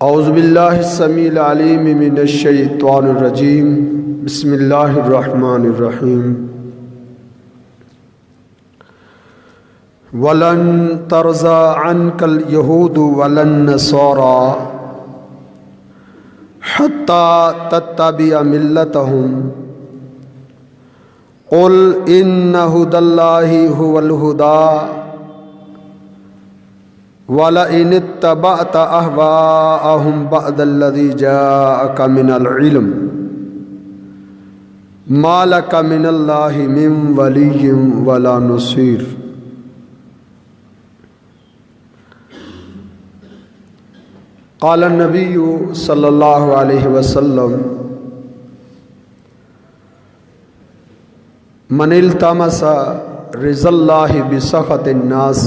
اعوذ باللہ السمیع العلیم من الشیطان الرجیم بسم اللہ الرحمن الرحیم وَلَن تَرْضَىٰ عَنْكَ الْيَهُودُ وَلَا النَّصَارَىٰ حَتَّىٰ تَتَّبِعَ مِلَّتَهُمْ قُلْ إِنَّ هُدَى اللَّهِ هُوَ الْهُدَىٰ وَلَئِنِ اتَّبَعْتَ أَهْوَاءَهُمْ بَعْدَ الَّذِي جَاءَكَ مِنَ الْعِلْمِ مَا لَكَ مِنَ اللَّهِ مِن وَلِيٍّ وَلَا نَصِيرٍ۔ قال النبی صلی اللہ علیہ وسلم من التمس رضا اللہ بسخط الناس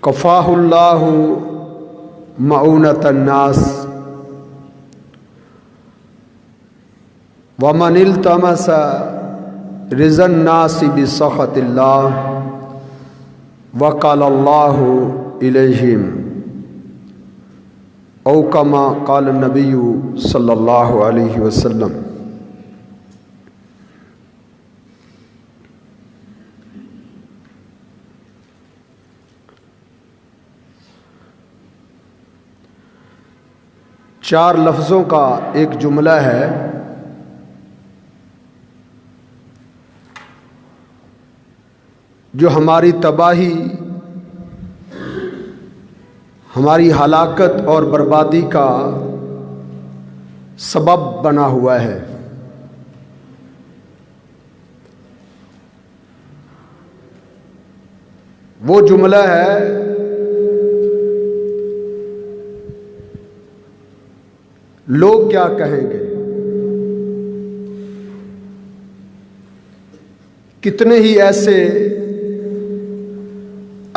کفاہ اللہ معونۃ الناس ومن التمس رضا الناس بسخط اللہ وکل اللہ الیہم او کما قال النبی صلی اللہ علیہ وسلم۔ چار لفظوں کا ایک جملہ ہے، جو ہماری تباہی، ہماری ہلاکت اور بربادی کا سبب بنا ہوا ہے۔ وہ جملہ ہے لوگ کیا کہیں گے۔ کتنے ہی ایسے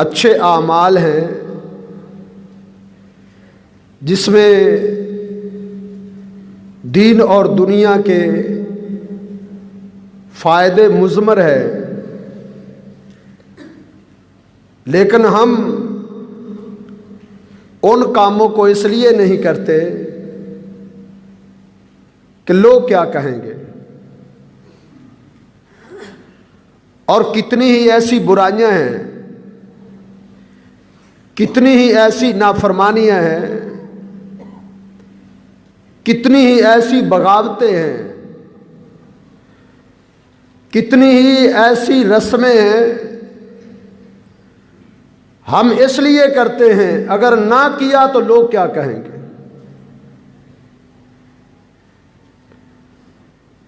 اچھے اعمال ہیں جس میں دین اور دنیا کے فائدے مضمر ہے، لیکن ہم ان کاموں کو اس لیے نہیں کرتے کہ لوگ کیا کہیں گے، اور کتنی ہی ایسی برائیاں ہیں، کتنی ہی ایسی نافرمانیاں ہیں، کتنی ہی ایسی بغاوتیں ہیں، کتنی ہی ایسی رسمیں ہیں، ہم اس لیے کرتے ہیں اگر نہ کیا تو لوگ کیا کہیں گے،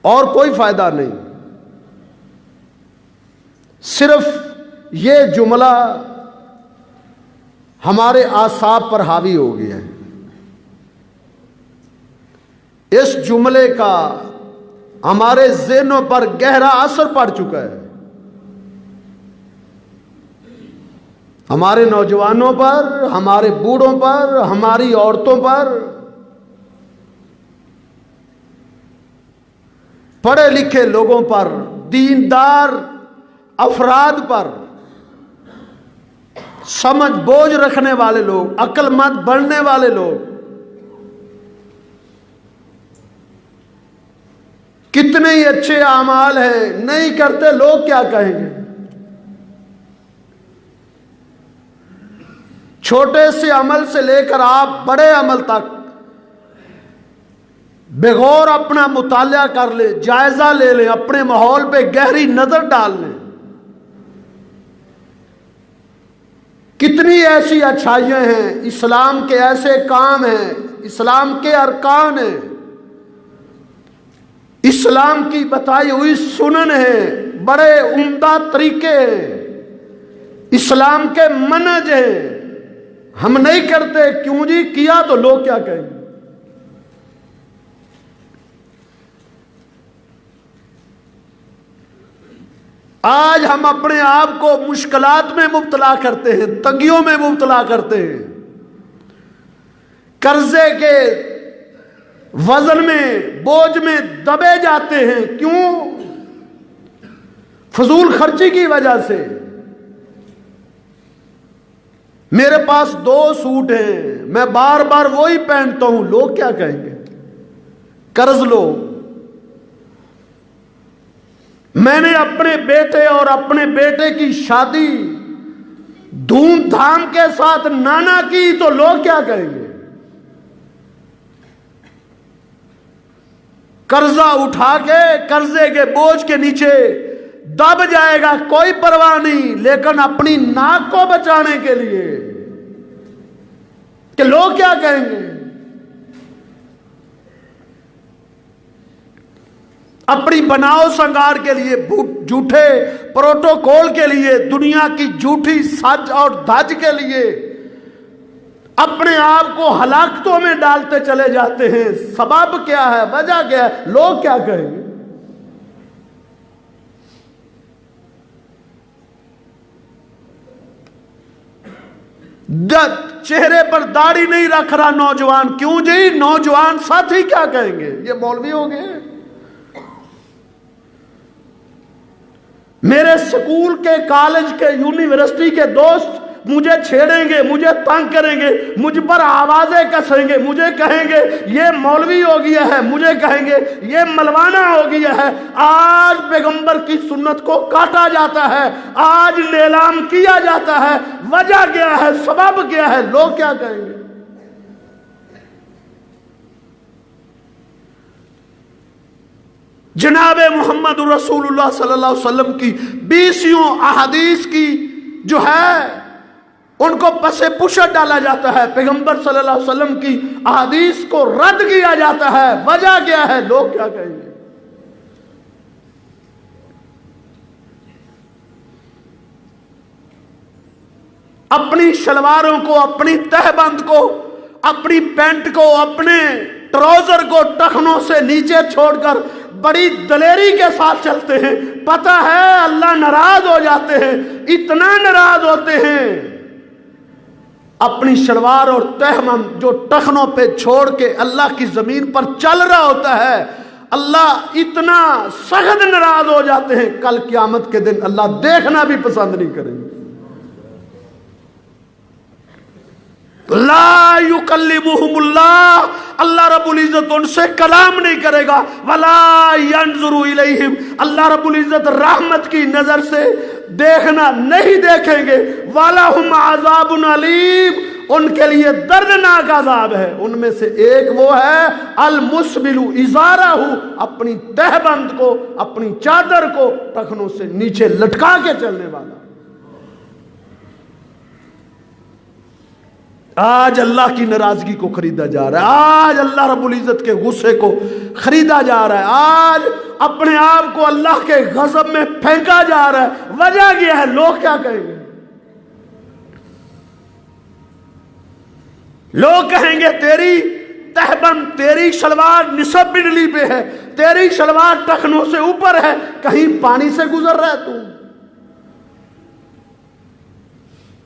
اور کوئی فائدہ نہیں۔ صرف یہ جملہ ہمارے اعصاب پر حاوی ہو گیا ہے، اس جملے کا ہمارے ذہنوں پر گہرا اثر پڑ چکا ہے، ہمارے نوجوانوں پر، ہمارے بوڑھوں پر، ہماری عورتوں پر، پڑھے لکھے لوگوں پر، دیندار افراد پر، سمجھ بوجھ رکھنے والے لوگ، عقل مند بننے والے لوگ، کتنے ہی اچھے اعمال ہیں نہیں کرتے، لوگ کیا کہیں گے۔ چھوٹے سے عمل سے لے کر آپ بڑے عمل تک بغور اپنا مطالعہ کر لیں، جائزہ لے لیں، اپنے ماحول پہ گہری نظر ڈال لیں، کتنی ایسی اچھائیاں ہیں، اسلام کے ایسے کام ہیں، اسلام کے ارکان ہیں، اسلام کی بتائی ہوئی سنن ہیں، بڑے عمدہ طریقے ہیں، اسلام کے منہج ہیں، ہم نہیں کرتے۔ کیوں جی؟ کیا تو لوگ کیا کہیں گے۔ آج ہم اپنے آپ کو مشکلات میں مبتلا کرتے ہیں، تنگیوں میں مبتلا کرتے ہیں، قرضے کے وزن میں، بوجھ میں دبے جاتے ہیں۔ کیوں؟ فضول خرچی کی وجہ سے۔ میرے پاس 2 سوٹ ہیں، میں بار بار وہی پہنتا ہوں، لوگ کیا کہیں گے؟ قرض لو۔ میں نے اپنے بیٹے اور اپنے بیٹے کی شادی دھوم دھام کے ساتھ نانا کی تو لوگ کیا کہیں گے؟ قرضہ اٹھا کے قرضے کے بوجھ کے نیچے دب جائے گا، کوئی پرواہ نہیں، لیکن اپنی ناک کو بچانے کے لیے کہ لوگ کیا کہیں گے، اپنی بناؤ سنگار کے لیے، جھوٹے پروٹوکول کے لیے، دنیا کی جھوٹی سج اور دھج کے لیے اپنے آپ کو ہلاکتوں میں ڈالتے چلے جاتے ہیں۔ سبب کیا ہے؟ وجہ کیا ہے؟ لوگ کیا کہیں گے؟ چہرے پر داڑھی نہیں رکھ رہا نوجوان، کیوں جی؟ نوجوان ساتھی کیا کہیں گے؟ یہ مولوی ہو گئے۔ میرے سکول کے، کالج کے، یونیورسٹی کے دوست مجھے چھیڑیں گے، مجھے تنگ کریں گے، مجھ پر آوازیں کسیں گے، مجھے کہیں گے یہ مولوی ہو گیا ہے، مجھے کہیں گے یہ ملوانہ ہو گیا ہے۔ آج پیغمبر کی سنت کو کاٹا جاتا ہے، آج نیلام کیا جاتا ہے، وجہ کیا ہے؟ سبب کیا ہے؟ لوگ کیا کہیں گے؟ جناب محمد رسول اللہ صلی اللہ علیہ وسلم کی 20 احادیث کی جو ہے ان کو پس پشت ڈالا جاتا ہے، پیغمبر صلی اللہ علیہ وسلم کی احادیث کو رد کیا جاتا ہے، وجہ کیا ہے؟ لوگ کیا کہیں گے؟ اپنی شلواروں کو، اپنی تہبند کو، اپنی پینٹ کو، اپنے ٹراؤزر کو ٹخنوں سے نیچے چھوڑ کر بڑی دلیری کے ساتھ چلتے ہیں، پتہ ہے اللہ ناراض ہو جاتے ہیں، اتنا ناراض ہوتے ہیں۔ اپنی شلوار اور تہبند جو ٹخنوں پہ چھوڑ کے اللہ کی زمین پر چل رہا ہوتا ہے، اللہ اتنا سخت ناراض ہو جاتے ہیں، کل قیامت کے دن اللہ دیکھنا بھی پسند نہیں کریں گے۔ لا یکلمہم اللہ، اللہ رب العزت ان سے کلام نہیں کرے گا، ولا ینظر الیہم، اللہ رب العزت رحمت کی نظر سے دیکھنا نہیں دیکھیں گے، ولہم عذاب علیم، ان کے لیے دردناک عذاب ہے۔ ان میں سے ایک وہ ہے المسبل ازارہ، اپنی تہبند کو، اپنی چادر کو ٹخنوں سے نیچے لٹکا کے چلنے والا۔ آج اللہ کی ناراضگی کو خریدا جا رہا ہے، آج اللہ رب العزت کے غصے کو خریدا جا رہا ہے، آج اپنے آپ کو اللہ کے غضب میں پھینکا جا رہا ہے، وجہ کیا ہے؟ لوگ کیا کہیں گے؟ لوگ کہیں گے تیری تہبند، تیری شلوار نصف بجلی پہ ہے، تیری شلوار ٹخنوں سے اوپر ہے، کہیں پانی سے گزر رہا ہے تو؟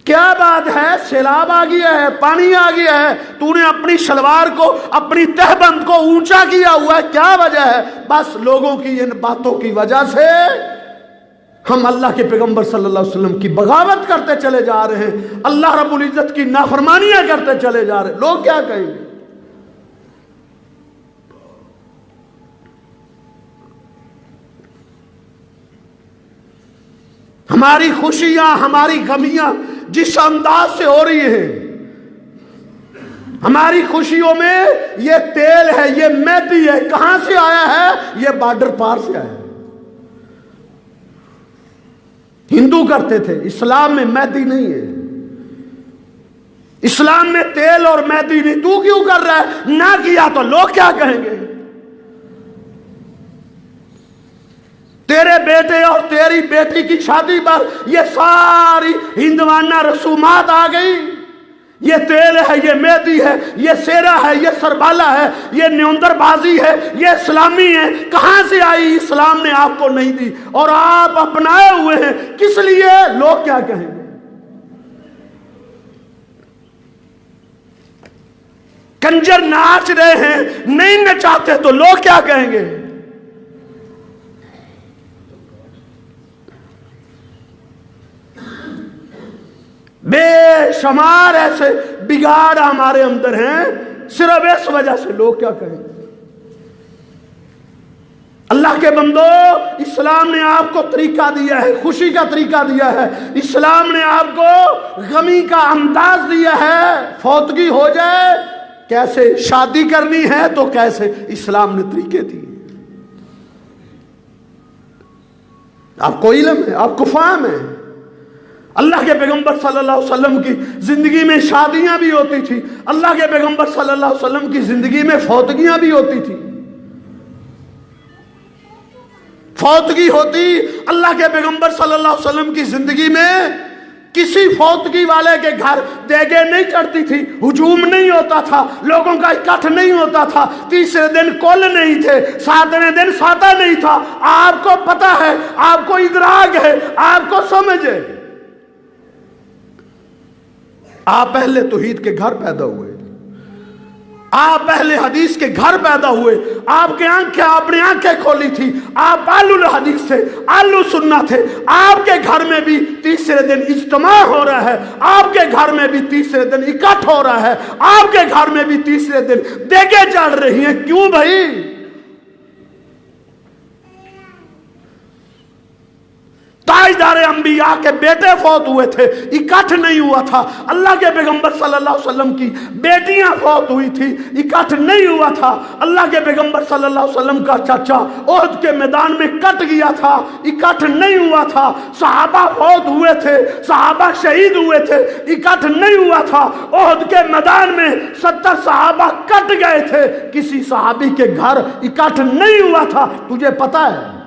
کیا بات ہے؟ سیلاب آ گیا ہے، پانی آ گیا ہے، تو نے اپنی شلوار کو، اپنی تہبند کو اونچا کیا ہوا ہے، کیا وجہ ہے؟ بس لوگوں کی ان باتوں کی وجہ سے ہم اللہ کے پیغمبر صلی اللہ علیہ وسلم کی بغاوت کرتے چلے جا رہے ہیں، اللہ رب العزت کی نافرمانیاں کرتے چلے جا رہے ہیں۔ لوگ کیا کہیں گے؟ ہماری خوشیاں، ہماری غمیاں جس انداز سے ہو رہی ہیں، ہماری خوشیوں میں یہ تیل ہے، یہ مہندی ہے، کہاں سے آیا ہے؟ یہ بارڈر پار سے آیا ہے۔ ہندو کرتے تھے، اسلام میں مہندی نہیں ہے، اسلام میں تیل اور مہندی نہیں، تو کیوں کر رہا ہے؟ نہ کیا تو لوگ کیا کہیں گے؟ تیرے بیٹے اور تیری بیٹی کی شادی پر یہ ساری ہندوانہ رسومات آ گئی، یہ تیل ہے، یہ مہندی ہے، یہ سیرا ہے، یہ سربالا ہے، یہ نیوندر بازی ہے، یہ اسلامی ہے۔ کہاں سے آئی؟ اسلام نے آپ کو نہیں دی اور آپ اپنائے ہوئے ہیں، کس لیے؟ لوگ کیا کہیں گے؟ کنجر ناچ رہے ہیں، نہیں نچاتے تو لوگ کیا کہیں گے؟ بے شمار ایسے بگاڑ ہمارے اندر ہیں صرف اس وجہ سے لوگ کیا کہیں گے۔ اللہ کے بندو، اسلام نے آپ کو طریقہ دیا ہے، خوشی کا طریقہ دیا ہے، اسلام نے آپ کو غمی کا انداز دیا ہے۔ فوتگی ہو جائے کیسے شادی کرنی ہے تو کیسے، اسلام نے طریقے دیے۔ آپ کو علم ہے، آپ کو فہم ہے۔ اللہ کے پیغمبر صلی اللہ علیہ وسلم کی زندگی میں شادیاں بھی ہوتی تھی، اللہ کے پیغمبر صلی اللہ علیہ وسلم کی زندگی میں فوتگیاں بھی ہوتی تھی۔ فوتگی ہوتی اللہ کے پیغمبر صلی اللہ علیہ وسلم کی زندگی میں، کسی فوتگی والے کے گھر دیگیں نہیں چڑھتی تھی، ہجوم نہیں ہوتا تھا، لوگوں کا اکٹھ نہیں ہوتا تھا، تیسرے دن کل نہیں تھے، ساتویں دن ساتہ نہیں تھا۔ آپ کو پتہ ہے، آپ کو ادراک ہے، آپ کو سمجھ ہے۔ آپ اہل توحید کے گھر پیدا ہوئے، آپ اہل حدیث کے گھر پیدا ہوئے، آپ کے آپ نے آنکھیں کھولی تھی، آپ آلو الحدیث تھے، آلو سننا تھے۔ آپ کے گھر میں بھی تیسرے دن اجتماع ہو رہا ہے، آپ کے گھر میں بھی تیسرے دن اکٹھ ہو رہا ہے، آپ کے گھر میں بھی تیسرے دن دیگیں چڑھ رہی ہیں۔ کیوں بھائی؟ تاجدار انبیاء کے بیٹے فوت ہوئے تھے، اکٹھ نہیں ہوا تھا۔ اللہ کے پیغمبر صلی اللہ علیہ وسلم کی بیٹیاں فوت ہوئی تھی، اکٹھ نہیں ہوا تھا۔ اللہ کے پیغمبر صلی اللہ علیہ وسلم کا چچا احد کے میدان میں کٹ گیا تھا، اکٹھ نہیں ہوا تھا۔ صحابہ فوت ہوئے تھے، صحابہ شہید ہوئے تھے، اکٹھ نہیں ہوا تھا۔ احد کے میدان میں 70 صحابہ کٹ گئے تھے، کسی صحابی کے گھر اکٹھ نہیں ہوا تھا۔ تجھے پتہ ہے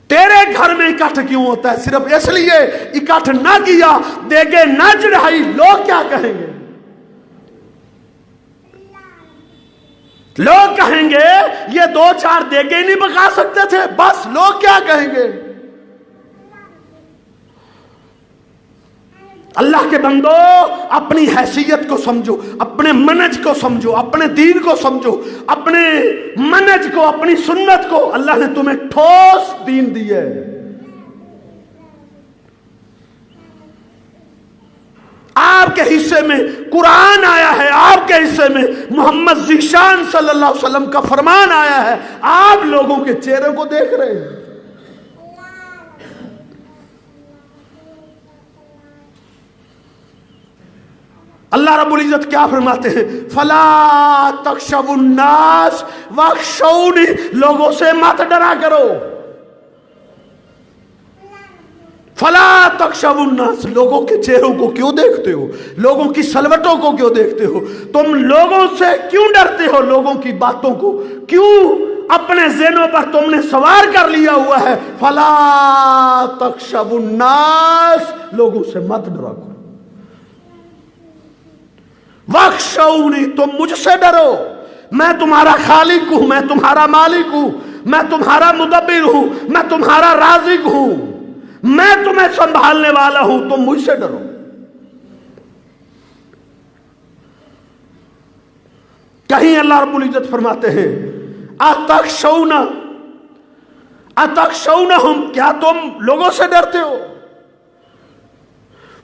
تیرے گھر میں اکٹھ کیوں ہوتا ہے؟ صرف اس لیے اکٹھ نہ کیا، دیگیں نہ چڑھائی، لوگ کیا کہیں گے؟ لوگ کہیں گے یہ 2-4 دیگیں نہیں پکا سکتے تھے، بس لوگ کیا کہیں گے؟ اللہ کے بندو، اپنی حیثیت کو سمجھو، اپنے منہج کو سمجھو، اپنے دین کو سمجھو، اپنے منہج کو، اپنی سنت کو۔ اللہ نے تمہیں ٹھوس دین دی ہے۔ آپ کے حصے میں قرآن آیا ہے، آپ کے حصے میں محمد ذیشان صلی اللہ علیہ وسلم کا فرمان آیا ہے، آپ لوگوں کے چہرے کو دیکھ رہے ہیں۔ اللہ رب العزت کیا فرماتے ہیں؟ فَلَا تَخْشَوُا النَّاسَ وَاخْشَوْنِی، لوگوں سے مت ڈرا کرو۔ فَلَا تَخْشَوُا النَّاسَ، لوگوں کے چہروں کو کیوں دیکھتے ہو؟ لوگوں کی سلوٹوں کو کیوں دیکھتے ہو؟ تم لوگوں سے کیوں ڈرتے ہو؟ لوگوں کی باتوں کو کیوں اپنے ذہنوں پر تم نے سوار کر لیا ہوا ہے؟ فَلَا تَخْشَوُا النَّاسَ، لوگوں سے مت ڈرا کرو۔ وَاخْشَوْنِی، تم مجھ سے ڈرو، میں تمہارا خالق ہوں، میں تمہارا مالک ہوں، میں تمہارا مدبر ہوں، میں تمہارا رازق ہوں، میں تمہیں سنبھالنے والا ہوں، تم مجھ سے ڈرو۔ کہیں اللہ رب العزت فرماتے ہیں اتخشونہم، کیا تم لوگوں سے ڈرتے ہو؟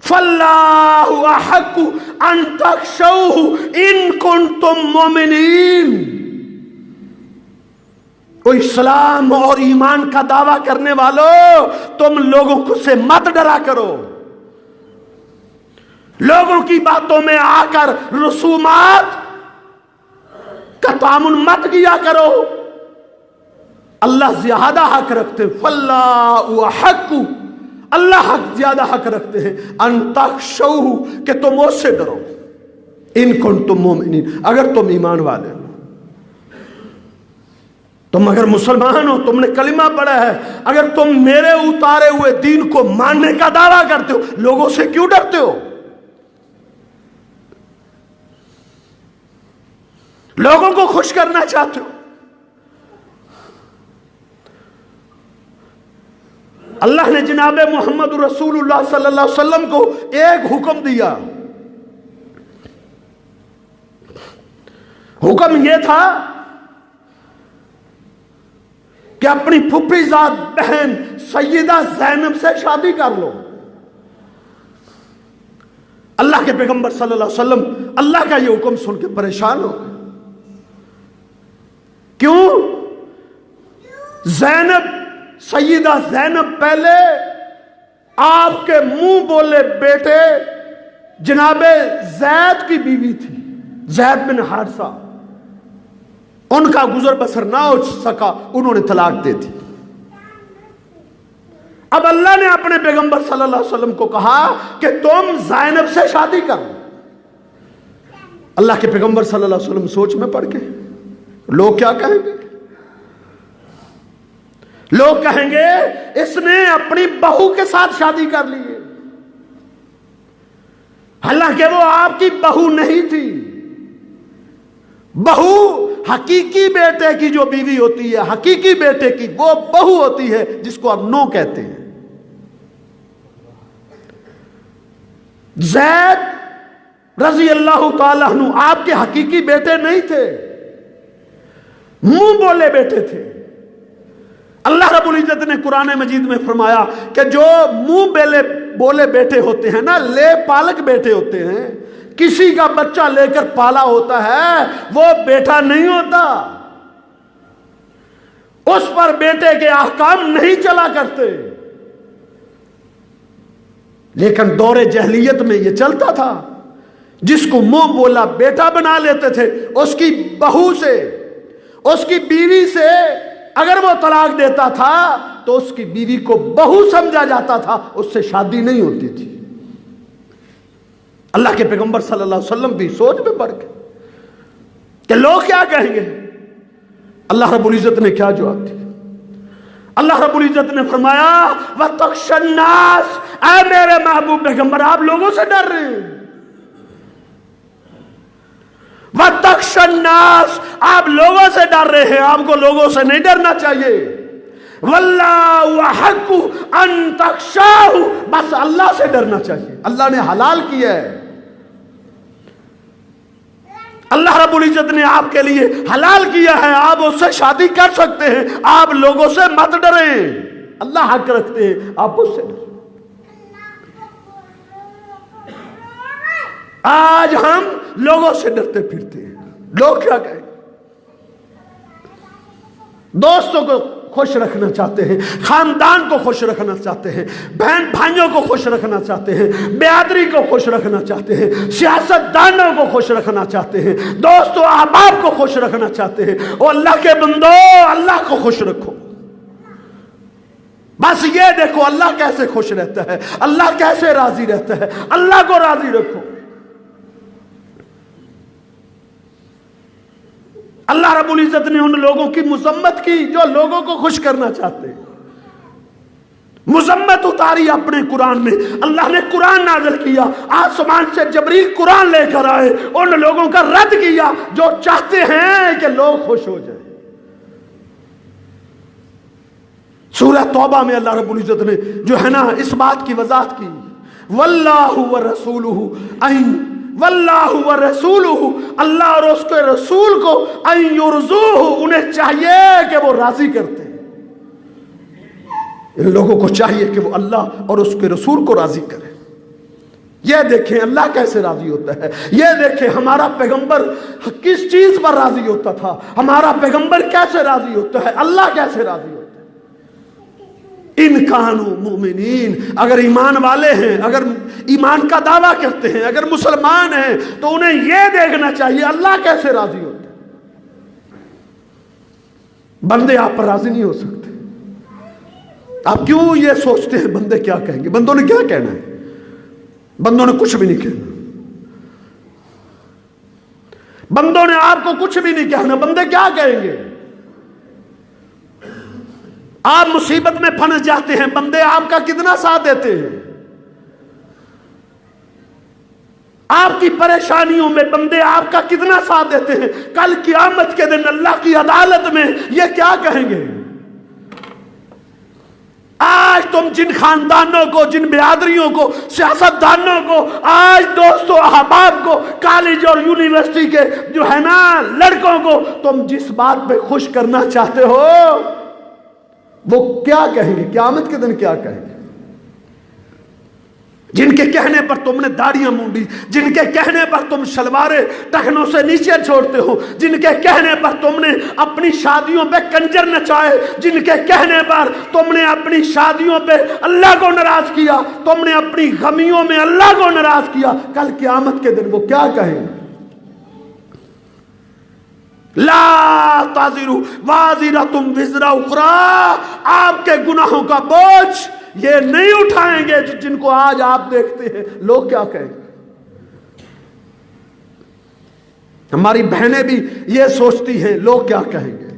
فَاللَّهُ أَحَقُّ أَن تَخْشَوْهُ إِن كُنتُم مُؤْمِنِينَ۔ او اسلام اور ایمان کا دعویٰ کرنے والوں، تم لوگوں کو سے مت ڈرا کرو، لوگوں کی باتوں میں آ کر رسومات کا تعامل مت کیا کرو۔ اللہ زیادہ حق رکھتے، فَاللَّهُ أَحَقُّ، اللہ حق زیادہ حق رکھتے ہیں، ان تخشوہ، کہ تم اس سے ڈرو، ان کنتم مومنین، اگر تم ایمان والے ہو، تم اگر مسلمان ہو، تم نے کلمہ پڑھا ہے، اگر تم میرے اتارے ہوئے دین کو ماننے کا دعویٰ کرتے ہو، لوگوں سے کیوں ڈرتے ہو؟ لوگوں کو خوش کرنا چاہتے ہو؟ اللہ نے جناب محمد رسول اللہ صلی اللہ علیہ وسلم کو ایک حکم دیا، حکم یہ تھا کہ اپنی پھپھی زاد بہن سیدہ زینب سے شادی کر لو۔ اللہ کے پیغمبر صلی اللہ علیہ وسلم اللہ کا یہ حکم سن کے پریشان ہو گئے. کیوں؟ زینب، سیدہ زینب پہلے آپ کے منہ بولے بیٹے جناب زید کی بیوی تھی، زید بن حارثہ. ان کا گزر بسر نہ ہو سکا، انہوں نے طلاق دے دی. اب اللہ نے اپنے پیغمبر صلی اللہ علیہ وسلم کو کہا کہ تم زینب سے شادی کرو. اللہ کے پیغمبر صلی اللہ علیہ وسلم سوچ میں پڑ گئے، لوگ کیا کہیں گے؟ لوگ کہیں گے اس نے اپنی بہو کے ساتھ شادی کر لی ہے، حالانکہ وہ آپ کی بہو نہیں تھی. بہو حقیقی بیٹے کی جو بیوی ہوتی ہے، حقیقی بیٹے کی وہ بہو ہوتی ہے جس کو آپ نو کہتے ہیں. زید رضی اللہ تعالیٰ عنہ آپ کے حقیقی بیٹے نہیں تھے، منہ بولے بیٹے تھے. اللہ رب العزت نے قرآن مجید میں فرمایا کہ جو منہ بولے بیٹے ہوتے ہیں نا، لے پالک بیٹے ہوتے ہیں، کسی کا بچہ لے کر پالا ہوتا ہے وہ بیٹا نہیں ہوتا، اس پر بیٹے کے احکام نہیں چلا کرتے. لیکن دور جہلیت میں یہ چلتا تھا، جس کو منہ بولا بیٹا بنا لیتے تھے، اس کی بہو سے، اس کی بیوی سے اگر وہ طلاق دیتا تھا تو اس کی بیوی کو بہو سمجھا جاتا تھا، اس سے شادی نہیں ہوتی تھی. اللہ کے پیغمبر صلی اللہ علیہ وسلم بھی سوچ میں پڑ گئے کہ لوگ کیا کہیں گے. اللہ رب العزت نے کیا جواب دیا؟ اللہ رب العزت نے فرمایا وَتَخْشَى النَّاسَ، اے میرے محبوب پیغمبر آپ لوگوں سے ڈر رہے ہیں. وَتَخْشَى النَّاسَ، آپ لوگوں سے ڈر رہے ہیں، آپ کو لوگوں سے نہیں ڈرنا چاہیے. وَاللَّهُ أَحَقُّ أَن تَخْشَاهُ، بس اللہ سے ڈرنا چاہیے. اللہ نے حلال کیا ہے، اللہ رب العزت نے آپ کے لیے حلال کیا ہے، آپ اس سے شادی کر سکتے ہیں. آپ لوگوں سے مت ڈریں، اللہ حق رکھتے ہیں، آپ اس سے ڈریں. آج ہم لوگوں سے ڈرتے پھرتے ہیں. لوگ کیا کہیں؟ دوستوں کو خوش رکھنا چاہتے ہیں، خاندان کو خوش رکھنا چاہتے ہیں، بہن بھائیوں کو خوش رکھنا چاہتے ہیں، برادری کو خوش رکھنا چاہتے ہیں، سیاست دانوں کو خوش رکھنا چاہتے ہیں، دوست و احباب کو خوش رکھنا چاہتے ہیں. او اللہ کے بندو، اللہ کو خوش رکھو. بس یہ دیکھو اللہ کیسے خوش رہتا ہے، اللہ کیسے راضی رہتا ہے، اللہ کو راضی رکھو. اللہ رب العزت نے ان لوگوں کی مذمت کی جو لوگوں کو خوش کرنا چاہتے ہیں. مذمت اتاری اپنے قرآن میں. اللہ نے قرآن نازل کیا، آسمان سے جبریل قرآن لے کر آئے، ان لوگوں کا رد کیا جو چاہتے ہیں کہ لوگ خوش ہو جائیں. سورہ توبہ میں اللہ رب العزت نے جو ہے نا اس بات کی وضاحت کی، واللہ ورسولہ واللہ ورسولہ، اللہ اور اس کے رسول کو ان یرضوہ، انہیں چاہیے کہ وہ راضی کرتے ہیں. ان لوگوں کو چاہیے کہ وہ اللہ اور اس کے رسول کو راضی کریں. یہ دیکھیں اللہ کیسے راضی ہوتا ہے، یہ دیکھیں ہمارا پیغمبر کس چیز پر راضی ہوتا تھا، ہمارا پیغمبر کیسے راضی ہوتا ہے، اللہ کیسے راضی ہوتا ہے. ان کانوا مومنین، اگر ایمان والے ہیں، اگر ایمان کا دعویٰ کرتے ہیں، اگر مسلمان ہیں، تو انہیں یہ دیکھنا چاہیے اللہ کیسے راضی ہوتا ہے. بندے آپ پر راضی نہیں ہو سکتے. آپ کیوں یہ سوچتے ہیں بندے کیا کہیں گے؟ بندوں نے کیا کہنا ہے؟ بندوں نے کچھ بھی نہیں کہنا. بندوں نے آپ کو کچھ بھی نہیں کہنا. بندے کیا کہیں گے؟ آپ مصیبت میں پھنس جاتے ہیں، بندے آپ کا کتنا ساتھ دیتے ہیں. آپ کی پریشانیوں میں بندے آپ کا کتنا ساتھ دیتے ہیں. کل قیامت کے دن اللہ کی عدالت میں یہ کیا کہیں گے؟ آج تم جن خاندانوں کو، جن برادریوں کو، سیاستدانوں کو، آج دوستوں احباب کو، کالج اور یونیورسٹی کے جو ہے نا لڑکوں کو تم جس بات پہ خوش کرنا چاہتے ہو، وہ کیا کہیں گے؟ قیامت کے دن کیا کہیں گے؟ جن کے کہنے پر تم نے داڑیاں مونڈی، جن کے کہنے پر تم شلواریں ٹخنوں سے نیچے چھوڑتے ہو، جن کے کہنے پر تم نے اپنی شادیوں پہ کنجر نچائے، جن کے کہنے پر تم نے اپنی شادیوں پہ اللہ کو ناراض کیا، تم نے اپنی غمیوں میں اللہ کو ناراض کیا، کل قیامت کے دن وہ کیا کہیں گے؟ لا تازر وازرۃ وزر اخری، آپ کے گناہوں کا بوجھ یہ نہیں اٹھائیں گے جن کو آج آپ دیکھتے ہیں۔ لوگ کیا کہیں گے؟ ہماری بہنیں بھی یہ سوچتی ہیں لوگ کیا کہیں گے،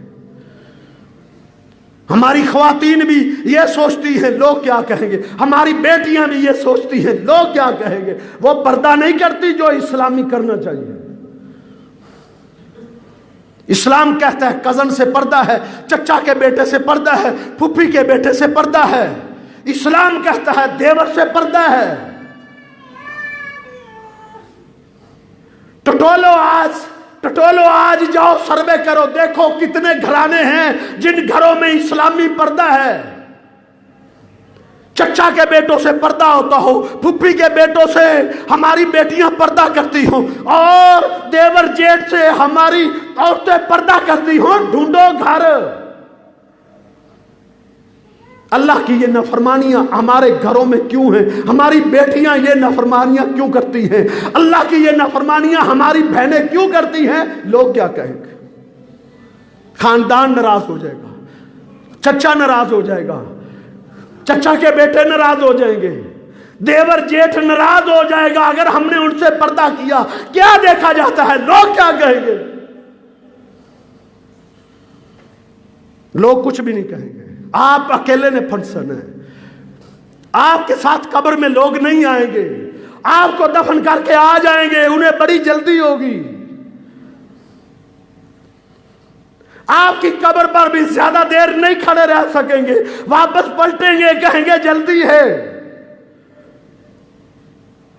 ہماری خواتین بھی یہ سوچتی ہیں لوگ کیا کہیں گے، ہماری بیٹیاں بھی یہ سوچتی ہیں لوگ کیا کہیں گے۔ وہ پردہ نہیں کرتی جو اسلامی کرنا چاہیے۔ اسلام کہتا ہے کزن سے پردہ ہے، چچا کے بیٹے سے پردہ ہے، پھوپھی کے بیٹے سے پردہ ہے۔ اسلام کہتا ہے دیور سے پردہ ہے۔ ٹٹولو آج جاؤ سروے کرو، دیکھو کتنے گھرانے ہیں جن گھروں میں اسلامی پردہ ہے۔ چچا کے بیٹوں سے پردہ ہوتا ہو، پھوپھی کے بیٹوں سے ہماری بیٹیاں پردہ کرتی ہوں، اور دیور جیٹ سے ہماری عورتیں پردہ کرتی ہوں۔ ڈھونڈو گھر۔ اللہ کی یہ نافرمانیاں ہمارے گھروں میں کیوں ہیں؟ ہماری بیٹیاں یہ نافرمانیاں کیوں کرتی ہیں؟ اللہ کی یہ نافرمانیاں ہماری بہنیں کیوں کرتی ہیں؟ لوگ کیا کہیں گے؟ خاندان ناراض ہو جائے گا، چچا ناراض ہو جائے گا، چچا کے بیٹے ناراض ہو جائیں گے، دیور جیٹھ ناراض ہو جائے گا اگر ہم نے ان سے پردہ کیا۔ کیا دیکھا جاتا ہے؟ لوگ کیا کہیں گے؟ لوگ کچھ بھی نہیں کہیں گے۔ آپ اکیلے نے پھنسن ہے، آپ کے ساتھ قبر میں لوگ نہیں آئیں گے، آپ کو دفن کر کے آ جائیں گے، انہیں بڑی جلدی ہوگی۔ آپ کی قبر پر بھی زیادہ دیر نہیں کھڑے رہ سکیں گے، واپس پلٹیں گے، کہیں گے جلدی ہے،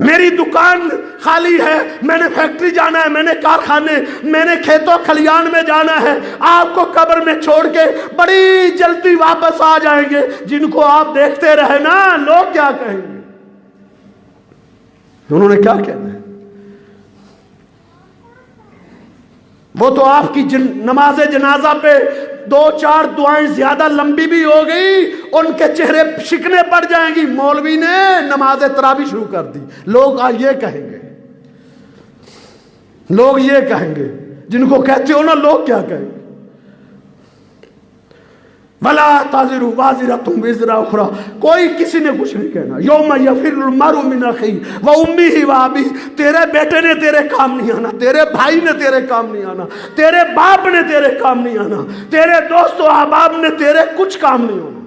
میری دکان خالی ہے، میں نے فیکٹری جانا ہے، میں نے کارخانے، میں نے کھیتوں کھلیان میں جانا ہے۔ آپ کو قبر میں چھوڑ کے بڑی جلدی واپس آ جائیں گے۔ جن کو آپ دیکھتے رہے نا، لوگ کیا کہیں گے؟ انہوں نے کیا کہنا ہے؟ وہ تو آپ کی نماز جنازہ پہ 2-4 دعائیں زیادہ لمبی بھی ہو گئی، ان کے چہرے شکنے پڑ جائیں گی، مولوی نے نماز تراویح شروع کر دی۔ لوگ آج یہ کہیں گے، لوگ یہ کہیں گے، جن کو کہتے ہو نا لوگ کیا کہیں گے؟ وَلَا تَزِرُ وَازِرَةٌ وِزْرَ أُخْرَىٰ، کوئی کسی نے کچھ نہیں کہنا۔ یوم یفر المرء من اخیہ وامہ وابیہ، تیرے بیٹے نے تیرے کام نہیں آنا، تیرے بھائی نے تیرے کام نہیں آنا، تیرے باپ نے تیرے کام نہیں آنا، تیرے دوست و احباب نے تیرے کچھ کام نہیں ہونا۔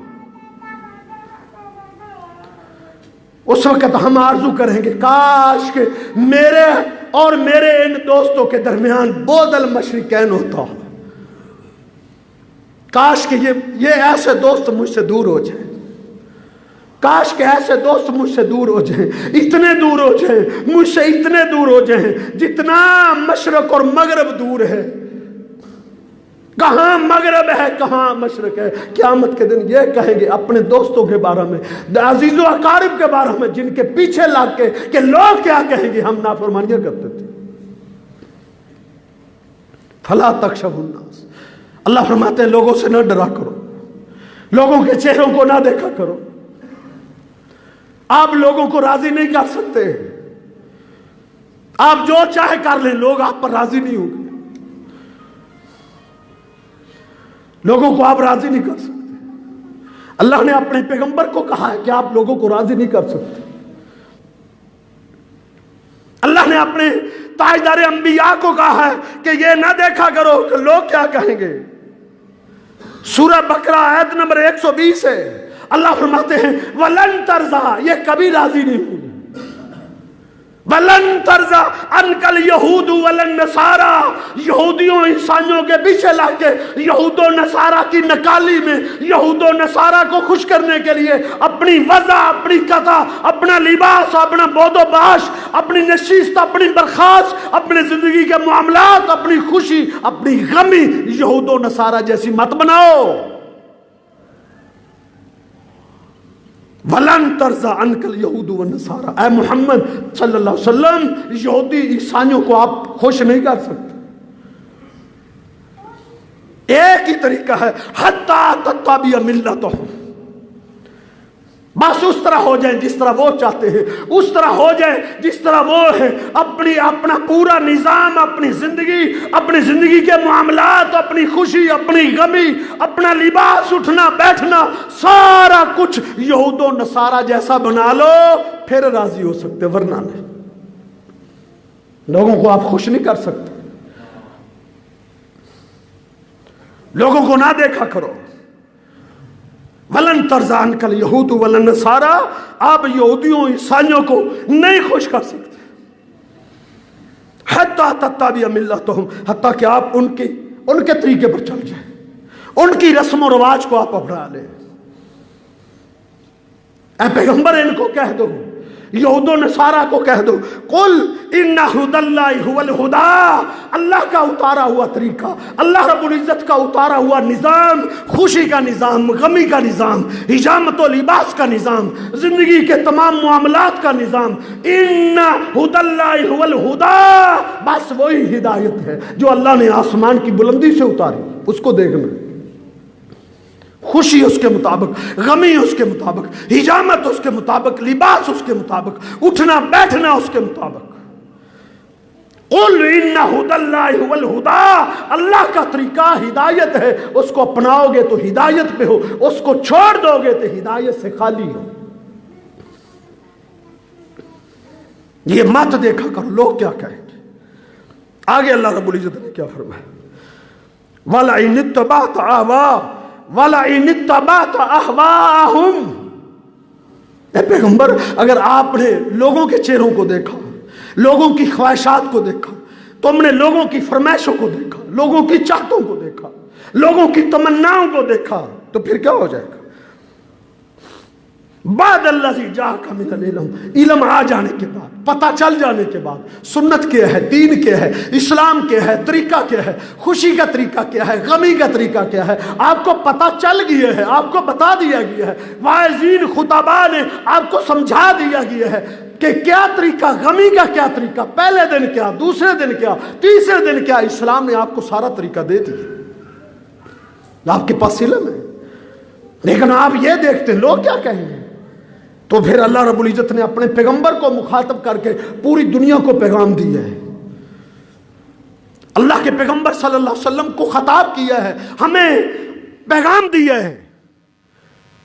اس وقت ہم آرزو کریں گے کاش کہ میرے اور میرے ان دوستوں کے درمیان بعد المشرقین ہوتا ہو، کاش کہ یہ ایسے دوست مجھ سے دور ہو جائیں، کاش کہ ایسے دوست مجھ سے دور ہو جائیں، اتنے دور ہو جائیں، مجھ سے اتنے دور ہو جائیں جتنا مشرق اور مغرب دور ہے۔ کہاں مغرب ہے کہاں مشرق ہے؟ قیامت کے دن یہ کہیں گے اپنے دوستوں کے بارے میں، عزیز و اقارب کے بارے میں، جن کے پیچھے لگ کے کہ لوگ کیا کہیں گے، ہم نافرمانیاں کرتے تھے۔ فلا تخشوا الناس، اللہ فرماتے ہیں لوگوں سے نہ ڈرا کرو، لوگوں کے چہروں کو نہ دیکھا کرو۔ آپ لوگوں کو راضی نہیں کر سکتے، آپ جو چاہے کر لیں، لوگ آپ پر راضی نہیں ہوں گے، لوگوں کو آپ راضی نہیں کر سکتے۔ اللہ نے اپنے پیغمبر کو کہا ہے کہ آپ لوگوں کو راضی نہیں کر سکتے۔ اللہ نے اپنے تاجدار انبیاء کو کہا ہے کہ یہ نہ دیکھا کرو کہ لوگ کیا کہیں گے۔ سورہ بقرہ آیت نمبر 120 ہے، اللہ فرماتے ہیں وَلَن تَرْضَىٰ، یہ کبھی راضی نہیں ہوگی۔ وَلَن تَرْضَىٰ عَنْكَ الْيَهُودُ وَلَا النَّصَارَىٰ، یہودیوں عیسائیوں کے پیچھے لگ کے یہود و نصارہ کی نکالی میں یہود و نصارہ کو خوش کرنے کے لیے اپنی وضع، اپنی قطع، اپنا لباس، اپنا بود و باش، اپنی نشست، اپنی برخاست، اپنے زندگی کے معاملات، اپنی خوشی، اپنی غمی یہود و نصارہ جیسی مت بناؤ۔ وَلَن تَرْضَىٰ عَنْكَ الْيَهُودُ وَالنَّصَارَىٰ، اے محمد صلی اللہ علیہ وسلم یہودی عیسائیوں کو آپ خوش نہیں کر سکتے۔ ایک ہی طریقہ ہے حَتَّىٰ تَتَّبِعَ مِلَّتَهُمْ، بس اس طرح ہو جائیں جس طرح وہ چاہتے ہیں، اس طرح ہو جائیں جس طرح وہ ہیں، اپنا پورا نظام، اپنی زندگی کے معاملات، اپنی خوشی، اپنی غمی، اپنا لباس، اٹھنا بیٹھنا، سارا کچھ یہود و نصارہ جیسا بنا لو، پھر راضی ہو سکتے، ورنہ نہیں۔ لوگوں کو آپ خوش نہیں کر سکتے، لوگوں کو نہ دیکھا کرو۔ وَلَن تَرْضَىٰ عَنْكَ الْيَهُودُ وَلَا النَّصَارَىٰ، آپ یہودیوں عیسائیوں کو نہیں خوش کر سکتے۔ حَتَّىٰ تَتَّبِعَ مِلَّتَهُمْ، حتیٰ کہ آپ ان کے طریقے پر چل جائیں، ان کی رسم و رواج کو آپ اپنا لیں۔ اے پیغمبر ان کو کہہ دو، یہود و نصارہ کو کہہ دو، قل ان ھدی اللہ ھو الھدی، اللہ کا اتارا ہوا طریقہ، اللہ رب العزت کا اتارا ہوا نظام، خوشی کا نظام، غمی کا نظام، حجامت و لباس کا نظام، زندگی کے تمام معاملات کا نظام، ان ھدی اللہ ھو الھدی، بس وہی ہدایت ہے جو اللہ نے آسمان کی بلندی سے اتاری، اس کو دیکھنا، خوشی اس کے مطابق، غمی اس کے مطابق، حجامت اس کے مطابق، لباس اس کے مطابق، اٹھنا بیٹھنا اس کے مطابق۔ قل ان ھدی اللہ ھو الھدی، اللہ کا طریقہ ہدایت ہے، اس کو اپناؤ گے تو ہدایت پہ ہو، اس کو چھوڑ دو گے تو ہدایت سے خالی ہو۔ یہ مت دیکھا کرو لوگ کیا کہیں گے۔ آگے اللہ رب العزت نے کیا فرمایا، وَلَئِنِ اتَّبَعْتَ أَهْوَاءَهُمْ وَلَئِنِ اتَّبَعْتَ أَهْوَاءَهُمْ، اے پیغمبر اگر آپ نے لوگوں کے چہروں کو دیکھا، لوگوں کی خواہشات کو دیکھا، تم نے لوگوں کی فرمائشوں کو دیکھا، لوگوں کی چاہتوں کو دیکھا، لوگوں کی تمناؤں کو دیکھا، تو پھر کیا ہو جائے گا؟ بعد الذی جاءک من العلم، علم آ جانے کے بعد، پتہ چل جانے کے بعد سنت کیا ہے، دین کیا ہے، اسلام کیا ہے، طریقہ کیا ہے، خوشی کا طریقہ کیا ہے، غمی کا طریقہ کیا ہے، آپ کو پتہ چل گیا ہے، آپ کو بتا دیا گیا ہے، واعظین خطباء نے آپ کو سمجھا دیا گیا ہے کہ کیا طریقہ، غمی کا کیا طریقہ، پہلے دن کیا، دوسرے دن کیا، تیسرے دن کیا، اسلام نے آپ کو سارا طریقہ دے دیا، آپ کے پاس علم ہے، لیکن آپ یہ دیکھتے ہیں لوگ کیا کہیں گے۔ تو پھر اللہ رب العزت نے اپنے پیغمبر کو مخاطب کر کے پوری دنیا کو پیغام دیا ہے، اللہ کے پیغمبر صلی اللہ علیہ وسلم کو خطاب کیا ہے، ہمیں پیغام دیا ہے،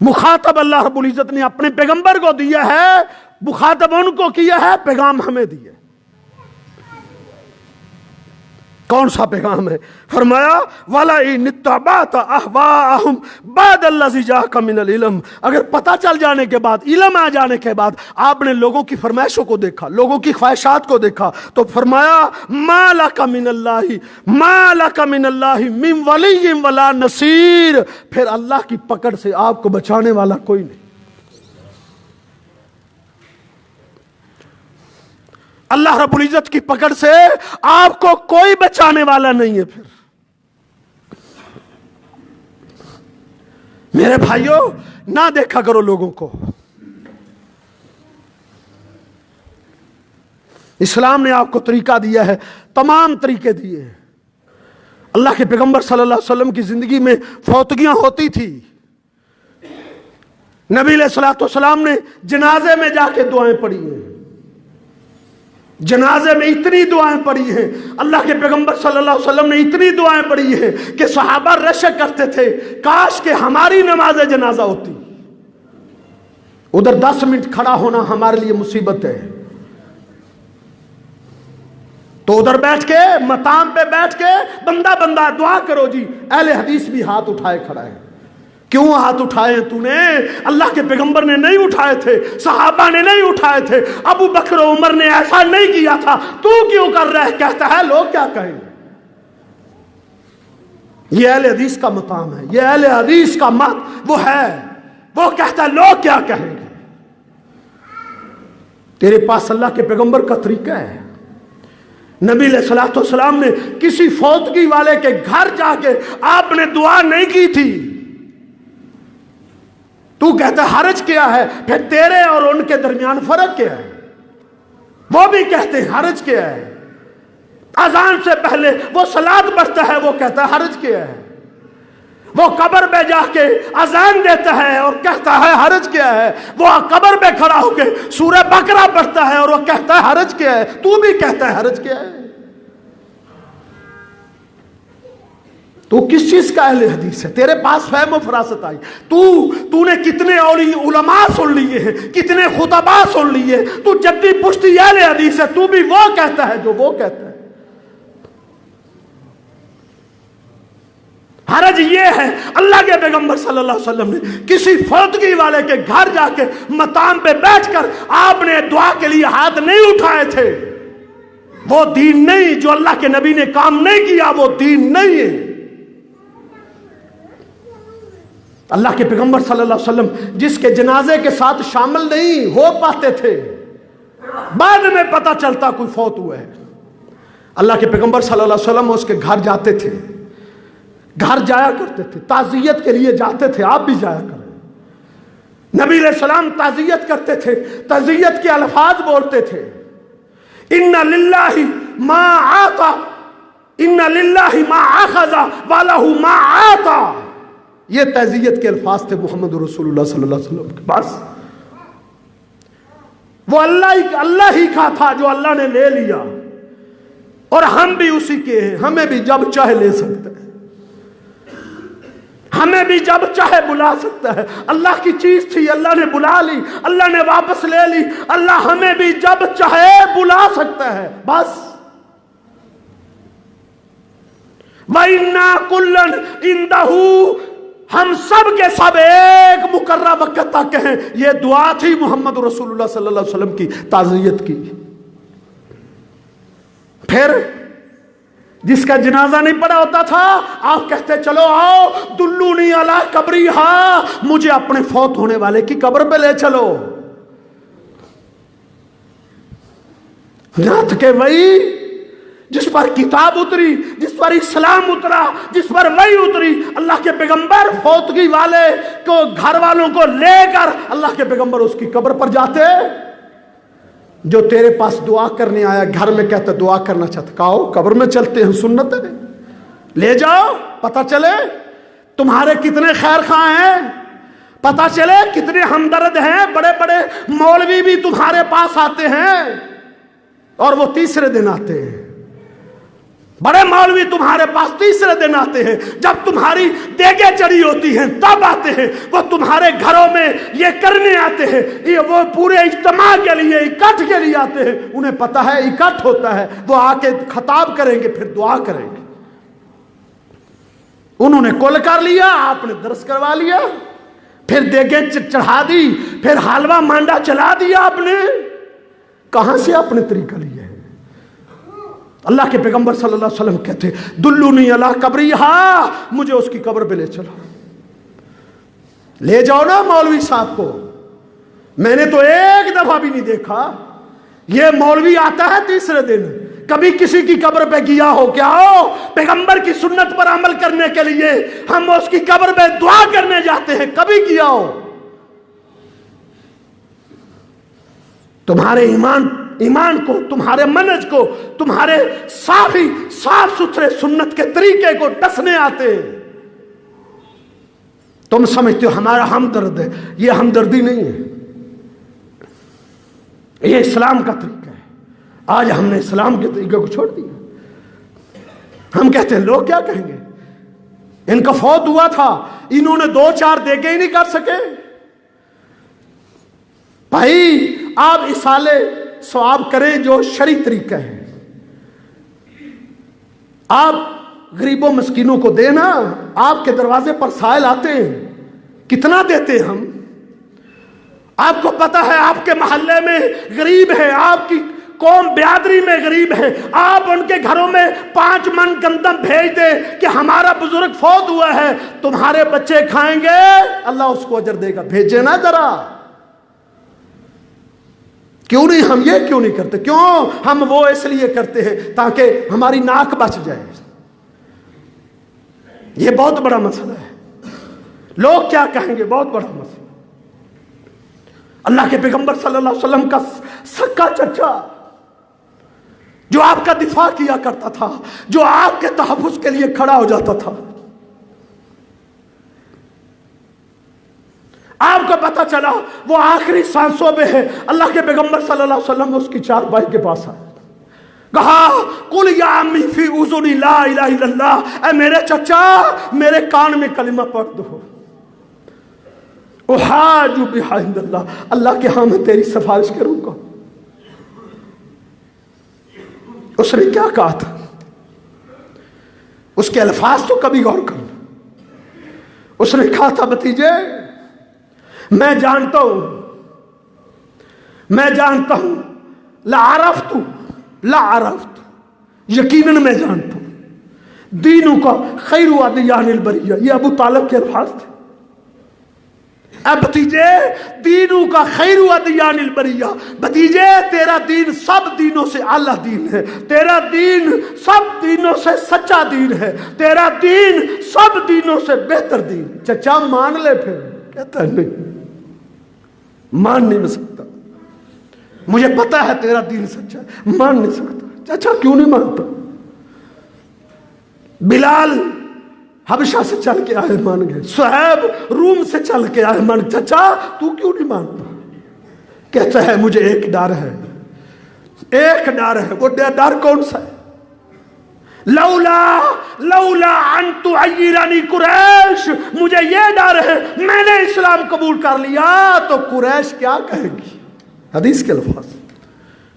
مخاطب اللہ رب العزت نے اپنے پیغمبر کو دیا ہے، مخاطب ان کو کیا ہے، پیغام ہمیں دیا ہے۔ کون سا پیغام ہے؟ فرمایا وَلَئِنِ اتَّبَعْتَ أَهْوَاءَهُمْ بَعْدَ الَّذِي جَاءَكَ مِنَ الْعِلْمِ، اگر پتہ چل جانے کے بعد، علم آ جانے کے بعد آپ نے لوگوں کی فرمائشوں کو دیکھا، لوگوں کی خواہشات کو دیکھا، تو فرمایا مَا لَكَ مِنَ اللَّهِ مَا لَكَ مِنَ اللَّهِ مِنْ وَلِيٍّ وَلَا نَصِيرٍ، پھر اللہ کی پکڑ سے آپ کو بچانے والا کوئی نہیں، اللہ رب العزت کی پکڑ سے آپ کو کوئی بچانے والا نہیں ہے۔ پھر میرے بھائیوں نہ دیکھا کرو لوگوں کو، اسلام نے آپ کو طریقہ دیا ہے، تمام طریقے دیے ہیں۔ اللہ کے پیغمبر صلی اللہ علیہ وسلم کی زندگی میں فوتگیاں ہوتی تھی، نبی علیہ الصلوۃ والسلام نے جنازے میں جا کے دعائیں پڑھی ہیں، جنازے میں اتنی دعائیں پڑھی ہیں، اللہ کے پیغمبر صلی اللہ علیہ وسلم نے اتنی دعائیں پڑھی ہیں کہ صحابہ رشک کرتے تھے کاش کہ ہماری نماز جنازہ ہوتی، ادھر 10 منٹ کھڑا ہونا ہمارے لیے مصیبت ہے، تو ادھر بیٹھ کے مقام پہ بیٹھ کے بندہ بندہ دعا کرو جی۔ اہل حدیث بھی ہاتھ اٹھائے کھڑا ہے، کیوں ہاتھ اٹھائے تو نے؟ اللہ کے پیغمبر نے نہیں اٹھائے تھے، صحابہ نے نہیں اٹھائے تھے، ابو بکر و عمر نے ایسا نہیں کیا تھا، تو کیوں کر رہا ہے؟ کہتا ہے لوگ کیا کہیں گے۔ یہ اہل حدیث کا مقام ہے، یہ اہل حدیث کا مت وہ ہے، وہ کہتا ہے لوگ کیا کہیں گے۔ تیرے پاس اللہ کے پیغمبر کا طریقہ ہے، نبی علیہ الصلوۃ والسلام نے کسی فوتگی والے کے گھر جا کے آپ نے دعا نہیں کی تھی، تو کہتا ہے حرج کیا ہے، پھر تیرے اور ان کے درمیان فرق کیا ہے؟ وہ بھی کہتے ہیں حرج کیا ہے، اذان سے پہلے وہ صلاۃ پڑھتا ہے، وہ کہتا ہے حرج کیا ہے، وہ قبر پہ جا کے اذان دیتا ہے اور کہتا ہے حرج کیا ہے، وہ قبر پہ کھڑا ہو کے سورہ بقرہ پڑھتا ہے اور وہ کہتا ہے حرج کیا ہے، تو بھی کہتا ہے حرج کیا ہے۔ تو کس چیز کا اہل حدیث ہے؟ تیرے پاس فہم و فراست آئی، تو نے کتنے علماء سن لیے ہیں، کتنے خطباء سن لیے، تو جدی پشتی اہل حدیث ہے، تو بھی وہ کہتا ہے جو وہ کہتا ہے۔ حرج یہ ہے، اللہ کے پیغمبر صلی اللہ علیہ وسلم نے کسی فوتگی والے کے گھر جا کے مقام پہ بیٹھ کر آپ نے دعا کے لیے ہاتھ نہیں اٹھائے تھے، وہ دین نہیں، جو اللہ کے نبی نے کام نہیں کیا وہ دین نہیں ہے۔ اللہ کے پیغمبر صلی اللہ علیہ وسلم جس کے جنازے کے ساتھ شامل نہیں ہو پاتے تھے، بعد میں پتہ چلتا کوئی فوت ہوا ہے، اللہ کے پیغمبر صلی اللہ علیہ وسلم اس کے گھر جاتے تھے، گھر جایا کرتے تھے، تعزیت کے لیے جاتے تھے، آپ بھی جایا کریں۔ نبی علیہ السلام تعزیت کرتے تھے، تعزیت کے الفاظ بولتے تھے، ان للہ ما آتا، ان للہ ما اخذ والہ ما آتا، یہ تعزیت کے الفاظ تھے محمد رسول اللہ صلی اللہ علیہ وسلم کے پاس۔ وہ اللہ ہی کا تھا جو اللہ نے لے لیا، اور ہم بھی اسی کے ہیں، ہمیں بھی جب چاہے لے سکتے ہیں، ہمیں بھی جب چاہے بلا سکتا ہے۔ اللہ کی چیز تھی، اللہ نے بلا لی، اللہ نے واپس لے لی، اللہ ہمیں بھی جب چاہے بلا سکتا ہے، بس۔ وَإِنَّا كُلًّا عِندَهُ، ہم سب کے سب ایک مقررہ وقت تک ہیں۔ یہ دعا تھی محمد رسول اللہ صلی اللہ علیہ وسلم کی تعزیت کی۔ پھر جس کا جنازہ نہیں پڑا ہوتا تھا، آپ کہتے چلو آؤ دلونی علی قبری، مجھے اپنے فوت ہونے والے کی قبر پہ لے چلو۔ رات کے وہی جس پر کتاب اتری، جس پر اسلام اترا، جس پر وحی اتری، اللہ کے پیغمبر فوتگی والے کو گھر والوں کو لے کر اللہ کے پیغمبر اس کی قبر پر جاتے۔ جو تیرے پاس دعا کرنے آیا گھر میں کہتا دعا کرنا چاہتا، کہو قبر میں چلتے ہیں، سنت ہے، لے جاؤ، پتہ چلے تمہارے کتنے خیر خواہ ہیں، پتہ چلے کتنے ہمدرد ہیں، بڑے بڑے مولوی بھی تمہارے پاس آتے ہیں اور وہ تیسرے دن آتے ہیں، بڑے مولوی تمہارے پاس تیسرے دن آتے ہیں، جب تمہاری دیگیں چڑھی ہوتی ہیں تب آتے ہیں، وہ تمہارے گھروں میں یہ کرنے آتے ہیں، یہ وہ پورے اجتماع کے لیے اکٹھ کے لیے آتے ہیں، انہیں پتہ ہے اکٹھ ہوتا ہے، وہ آ کے خطاب کریں گے پھر دعا کریں گے۔ انہوں نے کل کر لیا، آپ نے درس کروا لیا، پھر دیگیں چڑھا دی، پھر حلوہ مانڈا چلا دیا، آپ نے کہاں سے آپ نے طریقہ لیا ہے؟ اللہ کے پیغمبر صلی اللہ علیہ وسلم کہتے دلونی علی قبری، مجھے اس کی قبر پہ لے چلو، لے جاؤ نا مولوی صاحب کو۔ میں نے تو ایک دفعہ بھی نہیں دیکھا، یہ مولوی آتا ہے تیسرے دن، کبھی کسی کی قبر پہ گیا ہو کیا ہو؟ پیغمبر کی سنت پر عمل کرنے کے لیے ہم اس کی قبر پہ دعا کرنے جاتے ہیں، کبھی کیا ہو؟ تمہارے ایمان کو، تمہارے منہج کو، تمہارے صاف ستھرے سنت کے طریقے کو ڈسنے آتے ہیں، تم سمجھتے ہو ہمارا ہمدرد ہے، یہ ہمدردی نہیں ہے، یہ اسلام کا طریقہ ہے۔ آج ہم نے اسلام کے طریقے کو چھوڑ دیا، ہم کہتے ہیں لوگ کیا کہیں گے، ان کا فوت ہوا تھا، انہوں نے 2-4 دیگیں ہی نہیں کر سکے۔ بھائی آپ اصالے ثواب کریں جو شرعی طریقہ ہے، آپ غریبوں مسکینوں کو دینا، آپ کے دروازے پر سائل آتے ہیں، کتنا دیتے ہم؟ آپ کو پتہ ہے آپ کے محلے میں غریب ہے، آپ کی قوم برادری میں غریب ہے، آپ ان کے گھروں میں 5 من گندم بھیج دیں کہ ہمارا بزرگ فوت ہوا ہے، تمہارے بچے کھائیں گے، اللہ اس کو اجر دے گا، بھیجے نا ذرا۔ کیوں نہیں ہم یہ کیوں نہیں کرتے؟ کیوں ہم وہ اس لیے کرتے ہیں تاکہ ہماری ناک بچ جائے۔ یہ بہت بڑا مسئلہ ہے، لوگ کیا کہیں گے، بہت بڑا مسئلہ۔ اللہ کے پیغمبر صلی اللہ علیہ وسلم کا سکا چچا، جو آپ کا دفاع کیا کرتا تھا، جو آپ کے تحفظ کے لیے کھڑا ہو جاتا تھا، آپ کو پتا چلا وہ آخری سانسوں میں ہے، اللہ کے پیغمبر صلی اللہ علیہ وسلم اس کی چارپائی کے پاس آئے، کہا قل یا امی فی اذنی لا الہ الا اللہ، اے میرے چچا میرے کان میں کلمہ پڑھ دو، احاج بہا عند اللہ، اللہ کے ہاں میں تیری سفارش کروں گا۔ اس نے کیا کہا تھا؟ اس کے الفاظ تو کبھی غور کرنا۔ اس نے کہا تھا بھتیجے میں جانتا ہوں لا عرفت یقیناً میں جانتا ہوں دینوں کا خیر و ادیان البریہ، یہ ابو طالب کے الفاظ تھے۔ اے بھتیجے دینوں کا خیر و ادیان البریہ، بھتیجے تیرا دین سب دینوں سے اعلیٰ دین ہے، تیرا دین سب دینوں سے سچا دین ہے، تیرا دین سب دینوں سے بہتر دین۔ چچا مان لے، پھر کہتا ہے نہیں مان نہیں سکتا، مجھے پتا ہے تیرا دین سچا ہے، مان نہیں سکتا۔ چچا کیوں نہیں مانتا؟ بلال حبشہ سے چل کے آئے مان گئے، صہیب روم سے چل کے آئے مان، چچا تو کیوں نہیں مانتا؟ کہتا ہے مجھے ایک ڈر ہے، ایک ڈر ہے۔ وہ ڈر کون سا ہے؟ لولا ان تعیرنی قریش، مجھے یہ ڈر ہے میں نے اسلام قبول کر لیا تو قریش کیا کہے گی؟ حدیث کے الفاظ،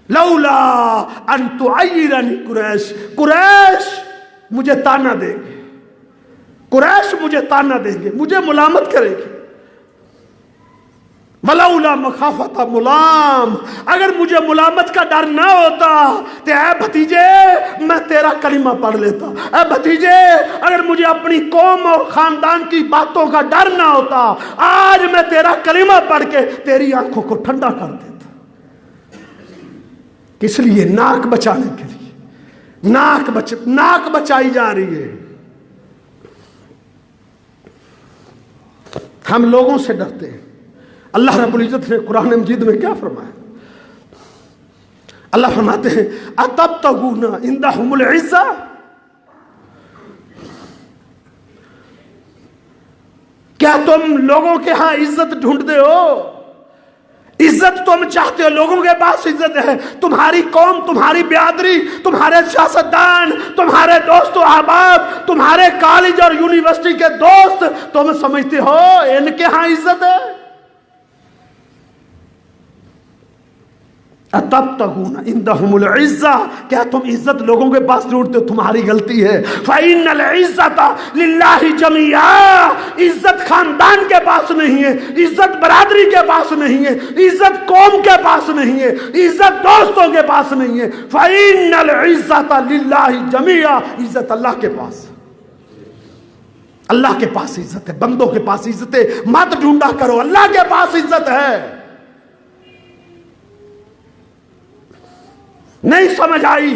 لولا ان تعیرنی قریش، قریش مجھے تانا دے گے، قریش مجھے تانا دیں گے، مجھے ملامت کرے گی۔ ولولا مخافت ملام، اگر مجھے ملامت کا ڈر نہ ہوتا تو اے بھتیجے میں تیرا کلمہ پڑھ لیتا، اے بھتیجے اگر مجھے اپنی قوم اور خاندان کی باتوں کا ڈر نہ ہوتا آج میں تیرا کلمہ پڑھ کے تیری آنکھوں کو ٹھنڈا کر دیتا۔ کس لیے؟ ناک بچانے کے لیے، ناک بچائی جا رہی ہے۔ ہم لوگوں سے ڈرتے ہیں۔ اللہ رب العزت نے قرآن مجید میں کیا فرمایا؟ اللہ فرماتے ہیں اتبتغون عندهم العزہ، کیا تم لوگوں کے ہاں عزت ڈھونڈتے ہو؟ عزت تم چاہتے ہو، لوگوں کے پاس عزت ہے، تمہاری قوم، تمہاری برادری، تمہارے سیاستدان، تمہارے دوست و احباب، تمہارے کالج اور یونیورسٹی کے دوست، تم سمجھتے ہو ان کے ہاں عزت ہے؟ اتبتغون عندهم العزہ، کیا تم عزت لوگوں کے پاس ڈھونڈتے ہو؟ تمہاری غلطی ہے۔ فإن العزة للہ جميعا، عزت خاندان کے پاس نہیں ہے، عزت برادری کے پاس نہیں ہے، عزت قوم کے پاس نہیں ہے، عزت دوستوں کے پاس نہیں ہے۔ فإن العزة للہ جميعا، عزت اللہ کے پاس، اللہ کے پاس عزت ہے، بندوں کے پاس عزت ہے، مت ڈھونڈا کرو، اللہ کے پاس عزت ہے۔ نہیں سمجھ آئی؟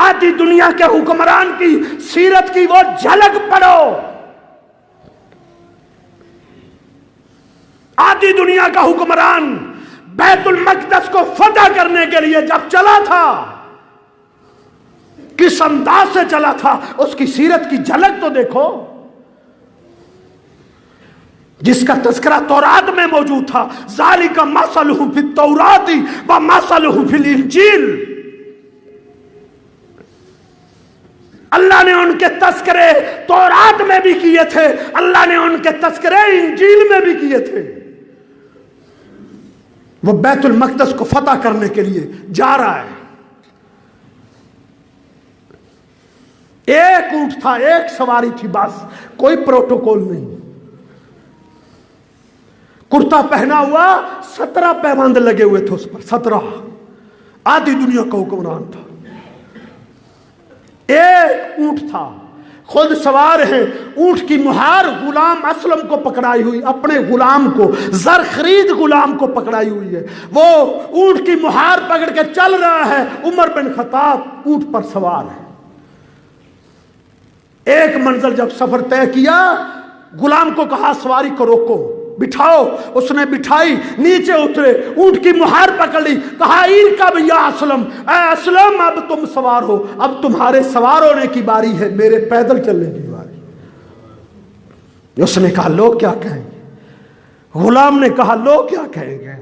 آدھی دنیا کے حکمران کی سیرت کی وہ جھلک پڑھو۔ آدھی دنیا کا حکمران بیت المقدس کو فتح کرنے کے لیے جب چلا تھا کس انداز سے چلا تھا، اس کی سیرت کی جھلک تو دیکھو، جس کا تذکرہ تورات میں موجود تھا، ذالک مثلہ فی التوراۃ ومثلہ فی الانجیل۔ اللہ نے ان کے تذکرے تورات میں بھی کیے تھے، اللہ نے ان کے تذکرے انجیل میں بھی کیے تھے۔ وہ بیت المقدس کو فتح کرنے کے لیے جا رہا ہے، ایک اونٹ تھا، ایک سواری تھی، بس کوئی پروٹوکول نہیں، کرتا پہنا ہوا، 17 پیوند لگے ہوئے تھے اس پر، 17، آدھی دنیا کا حکمران تھا، ایک اونٹ تھا، خود سوار ہیں، اونٹ کی مہار غلام اسلم کو پکڑائی ہوئی، اپنے غلام کو، زر خرید غلام کو پکڑائی ہوئی ہے، وہ اونٹ کی مہار پکڑ کے چل رہا ہے، عمر بن خطاب اونٹ پر سوار ہے۔ ایک منزل جب سفر طے کیا، غلام کو کہا سواری کو روکو، بٹھاؤ، اس نے بٹھائی، نیچے اترے، اونٹ کی مہار پکڑ لی، کہا ارکب یا اسلم، اے اسلم اب تم سوار ہو، اب تمہارے سوار ہونے کی باری ہے، میرے پیدل چلنے کی باری۔ اس نے کہا لوگ کیا کہیں گے؟ غلام نے کہا لوگ کیا کہیں گے؟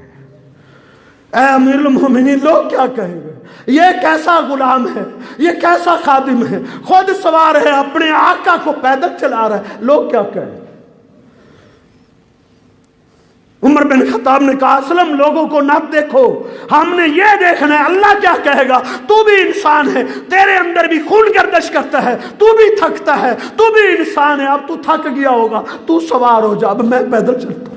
اے امیر المومنین لوگ کیا کہیں گے؟ یہ کیسا غلام ہے، یہ کیسا خادم ہے، خود سوار ہے، اپنے آقا کو پیدل چلا رہا ہے، لوگ کیا کہیں گے؟ عمر بن خطاب نے کہا اسلم لوگوں کو نہ دیکھو، ہم نے یہ دیکھنا ہے اللہ کیا کہے گا، تو بھی انسان ہے، تیرے اندر بھی خون گردش کرتا ہے، تو بھی تھکتا ہے، تو بھی انسان ہے، اب تو تھک گیا ہوگا، تو سوار ہو جا، اب میں پیدل چلتا ہوں،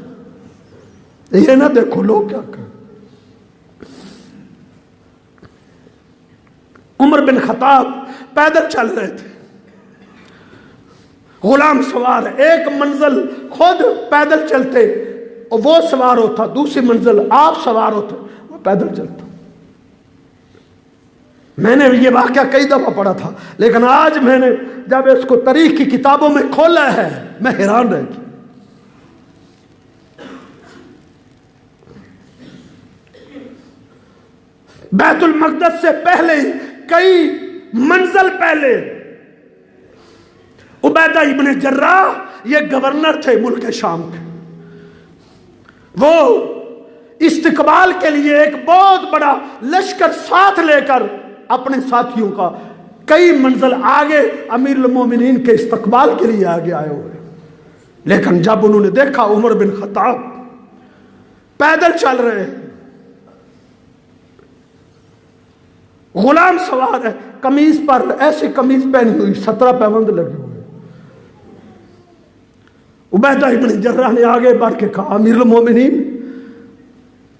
یہ نہ دیکھو لوگ کیا کہیں۔ عمر بن خطاب پیدل چل رہے تھے، غلام سوار ہے، ایک منزل خود پیدل چلتے اور وہ سوار ہوتا، دوسری منزل آپ سوار ہوتے، وہ پیدل چلتا۔ میں نے یہ واقعہ کئی دفعہ پڑھا تھا، لیکن آج میں نے جب اس کو تاریخ کی کتابوں میں کھولا ہے میں حیران رہ گیا۔ بیت المقدس سے پہلے کئی منزل پہلے عبیدہ ابن جراح یہ گورنر تھے ملک شام کے، وہ استقبال کے لیے ایک بہت بڑا لشکر ساتھ لے کر اپنے ساتھیوں کا کئی منزل آگے امیر المومنین کے استقبال کے لیے آگے آئے ہوئے، لیکن جب انہوں نے دیکھا عمر بن خطاب پیدل چل رہے ہیں، غلام سوار ہے، قمیض پر ایسی قمیض پہنی ہوئی 17 پیوند لگے ہوئے، عبیدہ ابن جراح نے آگے بڑھ کے کہا امیر المومنین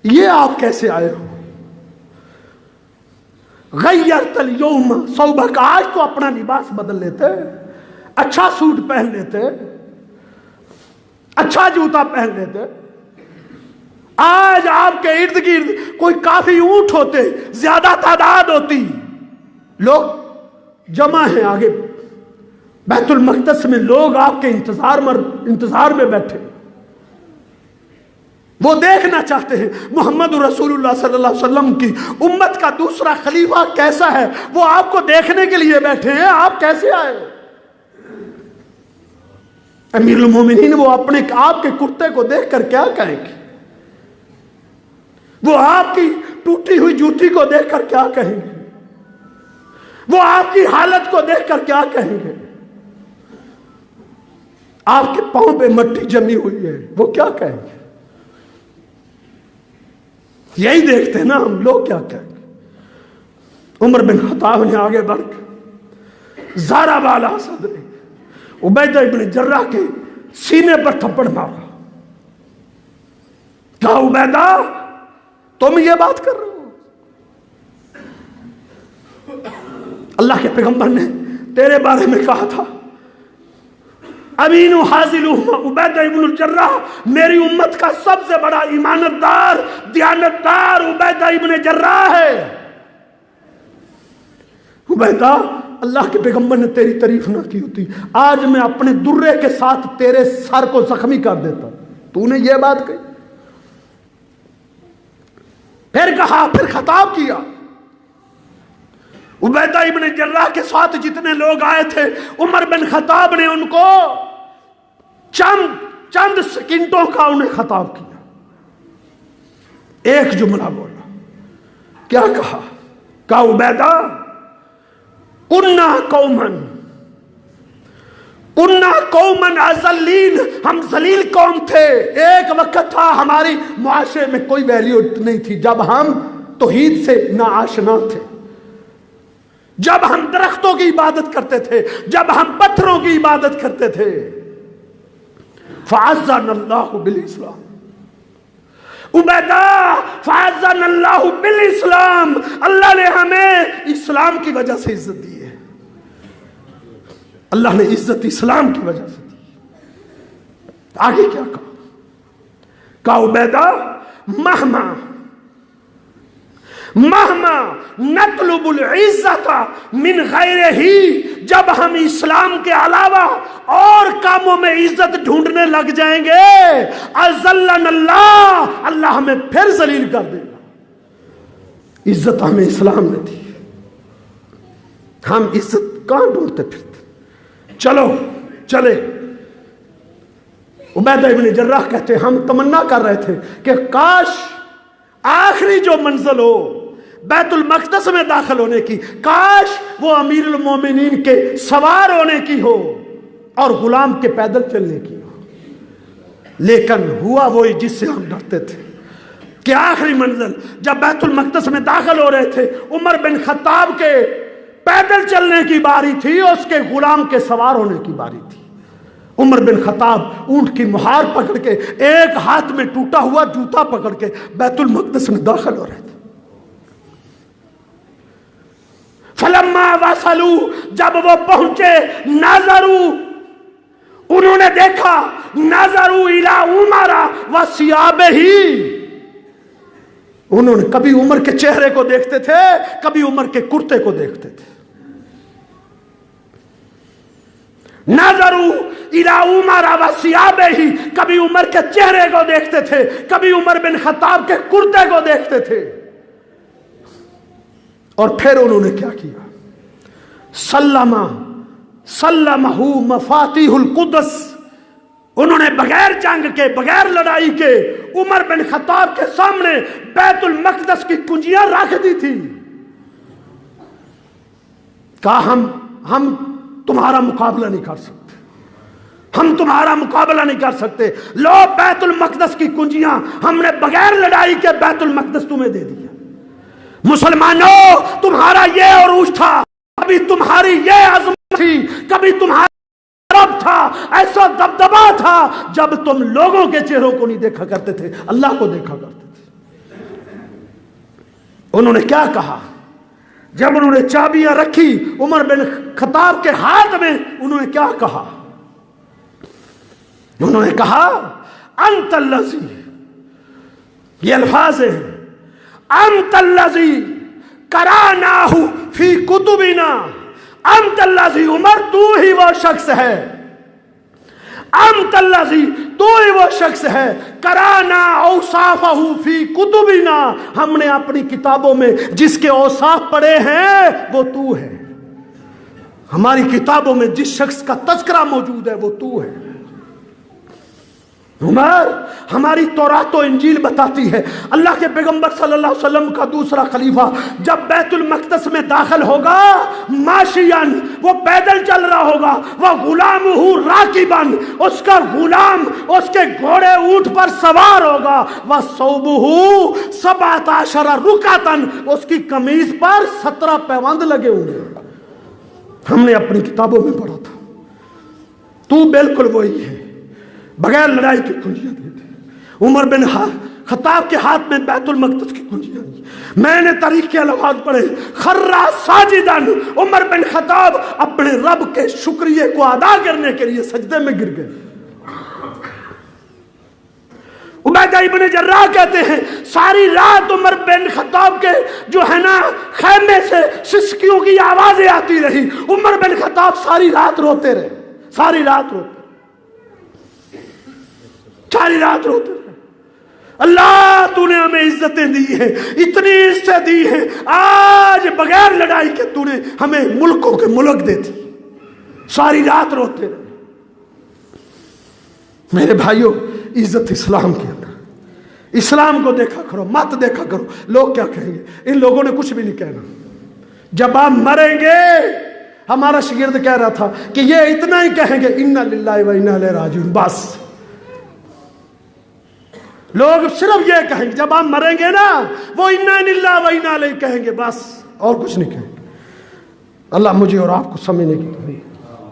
یہ آپ کیسے آئے ہو؟ غیرت اليوم ثوبک، آج تو اپنا لباس بدل لیتے، اچھا سوٹ پہن لیتے، اچھا جوتا پہن لیتے، آج آپ کے ارد گرد کوئی کافی اونٹ ہوتے، زیادہ تعداد ہوتی، لوگ جمع ہیں آگے بیت المقدس میں، لوگ آپ کے انتظار میں بیٹھے، وہ دیکھنا چاہتے ہیں محمد رسول اللہ صلی اللہ علیہ وسلم کی امت کا دوسرا خلیفہ کیسا ہے، وہ آپ کو دیکھنے کے لیے بیٹھے ہیں، آپ کیسے آئے؟ امیر المومنین وہ اپنے آپ کے کرتے کو دیکھ کر کیا کہیں گے؟ وہ آپ کی ٹوٹی ہوئی جوتی کو دیکھ کر کیا کہیں گے؟ وہ آپ کی حالت کو دیکھ کر کیا کہیں گے؟ آپ کے پاؤں پہ مٹی جمی ہوئی ہے، وہ کیا کہیں گے؟ یہی دیکھتے ہیں نا ہم، لوگ کیا کہیں گے؟ عمر بن خطاب نے آگے بڑھ کے زارا بالا صدر عبیدہ ابن جراح کے سینے پر تھپڑ مارا، کہا عبیدہ تم یہ بات کر رہے ہو؟ اللہ کے پیغمبر نے تیرے بارے میں کہا تھا امین حاضلہم عبیدہ ابن الجراح، میری امت کا سب سے بڑا ایمانتدار دیانتدار عبیدہ ابن جراح ہے۔ عبیدہ اللہ کے پیغمبر نے تیری تعریف نہ کی ہوتی، آج میں اپنے درے کے ساتھ تیرے سر کو زخمی کر دیتا، تو نے یہ بات کہی؟ پھر کہا، پھر خطاب کیا، عبیدہ ابن جراح کے ساتھ جتنے لوگ آئے تھے عمر بن خطاب نے ان کو چند سیکنڈوں کا انہیں خطاب کیا، ایک جملہ بولا، کیا کہا؟ کہا عبیدہ کننا قومن اذلین، ہم ذلیل قوم تھے، ایک وقت تھا ہماری معاشرے میں کوئی ویلیو نہیں تھی، جب ہم توحید سے ناآشنا تھے، جب ہم درختوں کی عبادت کرتے تھے، جب ہم پتھروں کی عبادت کرتے تھے، فَعَزَّنَ اللَّهُ بِالْإِسْلَامِ، عبیدہ فَعَزَّنَ اللَّهُ بِالْإِسْلَامِ، اللہ نے ہمیں اسلام کی وجہ سے عزت دی ہے، اللہ نے عزت اسلام کی وجہ سے دی۔ آگے کیا کہا؟ عبیدہ مہما نطلب العزت من غیر ہی، جب ہم اسلام کے علاوہ اور کاموں میں عزت ڈھونڈنے لگ جائیں گے، اذلنا اللہ، اللہ ہمیں پھر ذلیل کر دے گا۔ عزت ہمیں اسلام نے دی، ہم عزت کہاں ڈھونڈتے پھرتے؟ چلو چلے۔ عبیدہ ابن جراح کہتے ہیں ہم تمنا کر رہے تھے کہ کاش آخری جو منزل ہو بیت المقدس میں داخل ہونے کی، کاش وہ امیر المومنین کے سوار ہونے کی ہو اور غلام کے پیدل چلنے کی ہو، لیکن ہوا وہی جس سے ہم ڈرتے تھے کہ آخری منزل جب بیت المقدس میں داخل ہو رہے تھے، عمر بن خطاب کے پیدل چلنے کی باری تھی، اس کے غلام کے سوار ہونے کی باری تھی۔ عمر بن خطاب اونٹ کی مہار پکڑ کے، ایک ہاتھ میں ٹوٹا ہوا جوتا پکڑ کے بیت المقدس میں داخل ہو رہے تھے۔ فلما وصلوا، جب وہ پہنچے، نظروا، انہوں نے دیکھا، نظروا الی عمر وثیابہ، انہوں نے کبھی عمر کے چہرے کو دیکھتے تھے، کبھی عمر کے کرتے کو دیکھتے تھے۔ نظروا الی عمر وثیابہ، کبھی عمر کے چہرے کو دیکھتے تھے، کبھی عمر بن خطاب کے کرتے کو دیکھتے تھے۔ اور پھر انہوں نے کیا کیا؟ سلمہ مفاتیح القدس، انہوں نے بغیر جنگ کے، بغیر لڑائی کے عمر بن خطاب کے سامنے بیت المقدس کی کنجیاں رکھ دی تھی۔ کہا ہم تمہارا مقابلہ نہیں کر سکتے، ہم تمہارا مقابلہ نہیں کر سکتے، لو بیت المقدس کی کنجیاں، ہم نے بغیر لڑائی کے بیت المقدس تمہیں دے دیا۔ مسلمانوں، تمہارا یہ عروج تھا، کبھی تمہاری یہ عظمت تھی، کبھی تمہارا رب تھا، ایسا دبدبا تھا جب تم لوگوں کے چہروں کو نہیں دیکھا کرتے تھے، اللہ کو دیکھا کرتے تھے۔ انہوں نے کیا کہا جب انہوں نے چابیاں رکھی عمر بن خطاب کے ہاتھ میں؟ انہوں نے کیا کہا؟ انہوں نے کہا انت الذی، یہ الفاظ ہیں، انت الذی قرأناہ فی کتبنا، انت الذی، عمر تو ہی وہ شخص ہے، انت الذی، تو ہی وہ شخص ہے، قرأنا اوصافہ فی کتبنا، ہم نے اپنی کتابوں میں جس کے اوصاف پڑھے ہیں وہ تو ہے، ہماری کتابوں میں جس شخص کا تذکرہ موجود ہے وہ تو ہے۔ عمر، ہماری تورات و انجیل بتاتی ہے اللہ کے پیغمبر صلی اللہ علیہ وسلم کا دوسرا خلیفہ جب بیت المقدس میں داخل ہوگا، ماشیان، وہ پیدل چل رہا ہوگا، وہ غلامہ راکبان، اس کا غلام اس کے گھوڑے اونٹ پر سوار ہوگا، وہ ثوبہ 17 رکعتن، اس کی قمیض پر 17 پیوند لگے ہوئے۔ ہم نے اپنی کتابوں میں پڑھا تھا، تو بالکل وہی ہے، بغیر لڑائی کی کنجیاں دیتے۔ عمر بن خطاب کے ہاتھ میں بیت المقدس کی کنجیاں دی۔ میں نے تاریخ کے الفاظ پڑھے، خرّا ساجدن، عمر بن خطاب اپنے رب کے شکریہ کو ادا کرنے کے لیے سجدے میں گر گئے۔ عبیدہ ابن جراح کہتے ہیں ساری رات عمر بن خطاب کے جو ہے نا خیمے سے سسکیوں کی آوازیں آتی رہی، عمر بن خطاب ساری رات روتے رہے، ساری رات روتے، ساری رات روتے رہے۔ اللہ تو نے ہمیں عزتیں دی ہیں، اتنی عزتیں دی ہیں، آج بغیر لڑائی کے تو نے ہمیں ملکوں کے ملک دیتی، ساری رات روتے رہے۔ میرے بھائیوں، عزت اسلام کے اندر، اسلام کو دیکھا کرو، مت دیکھا کرو لوگ کیا کہیں گے، ان لوگوں نے کچھ بھی نہیں کہنا۔ جب آپ مریں گے، ہمارا شاگرد کہہ رہا تھا کہ یہ اتنا ہی کہیں گے انا للہ و انا الیہ راجعون، بس لوگ صرف یہ کہیں گے، جب آپ مریں گے نا وہ انا للہ و انا الیہ کہیں گے، بس اور کچھ نہیں کہیں گے۔ اللہ مجھے اور آپ کو سمجھنے کی توفیق